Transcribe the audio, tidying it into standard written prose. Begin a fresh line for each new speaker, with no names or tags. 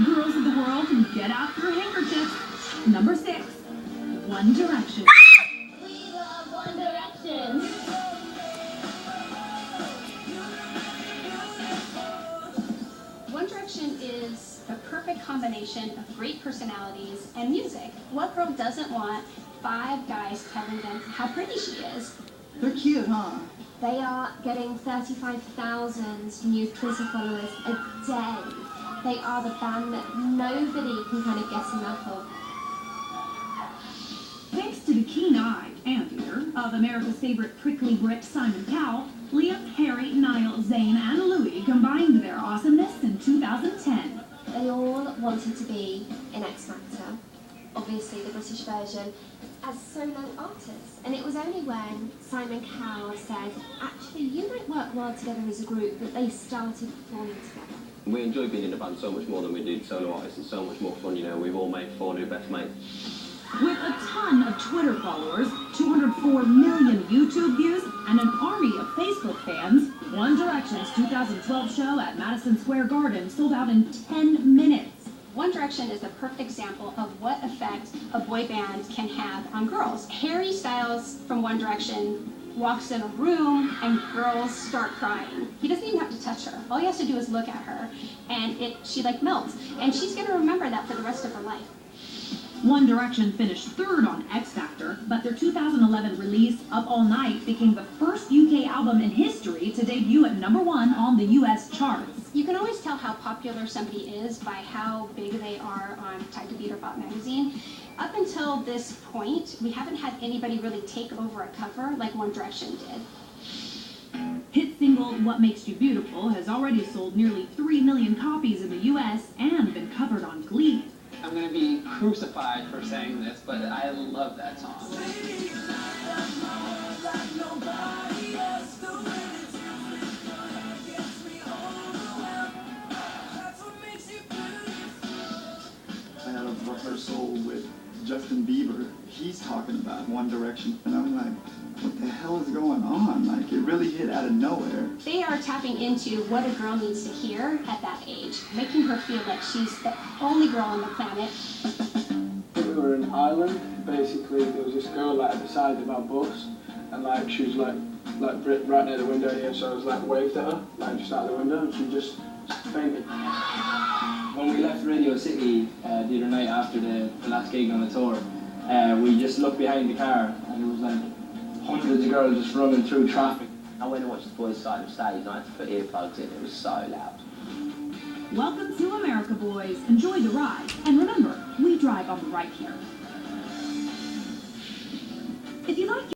Girls of the world, get out your handkerchiefs. Number 6, One Direction.
We love One Direction.
One Direction is a perfect combination of great personalities and music. What girl doesn't want 5 guys telling them how pretty she is?
They're cute, huh?
They are getting 35,000 new Twitter followers a day. They are the band that nobody can kind of get enough of.
Thanks to the keen eye and ear of America's favorite prickly Brit Simon Cowell, Liam, Harry, Niall, Zayn, and Louis combined their awesomeness in 2010.
They all wanted to be in X Factor, obviously the British version, as solo artists. And it was only when Simon Cowell said, actually, you might work well together as a group, that they started performing together.
We enjoy being in a band so much more than we do solo artists. It's so much more fun, you know. We've all made 4 new best mates.
With a ton of Twitter followers, 204 million YouTube views, and an army of Facebook fans, One Direction's 2012 show at Madison Square Garden sold out in 10 minutes.
One Direction is the perfect example of what effect a boy band can have on girls. Harry Styles from One Direction walks in a room and girls start crying. He doesn't even have to touch her. All he has to do is look at her and she like melts. And she's gonna remember that for the rest of her life.
One Direction finished 3rd on X Factor, but their 2011 release, Up All Night, became the first UK album in history to debut at #1 on the US charts.
You can always tell how popular somebody is by how big they are on Time to Beat or Pop magazine. Up until this point, we haven't had anybody really take over a cover like One Direction did.
Hit single What Makes You Beautiful has already sold nearly 3 million copies in the US and been covered on Glee.
I'm going to be crucified for saying this, but I love that song.
I had a rehearsal with Justin Bieber. He's talking about One Direction, and I'm like, what the hell is going on? Like, it really hit out of nowhere.
They are tapping into what a girl needs to hear at that age, making her feel like she's the only girl on the planet.
We were in Ireland. Basically, there was this girl like at the side of our bus, and like she was like right near the window here, so I was like waved at her, like just out the window, and she just fainted.
When we left Radio City the other night after the last gig on the tour, we just looked behind the car and there was like hundreds of girls just running through traffic.
I went and watched the boys' side of stage and I had to put earplugs in. It was so loud.
Welcome to America, boys. Enjoy the ride. And remember, we drive on the right here. If you like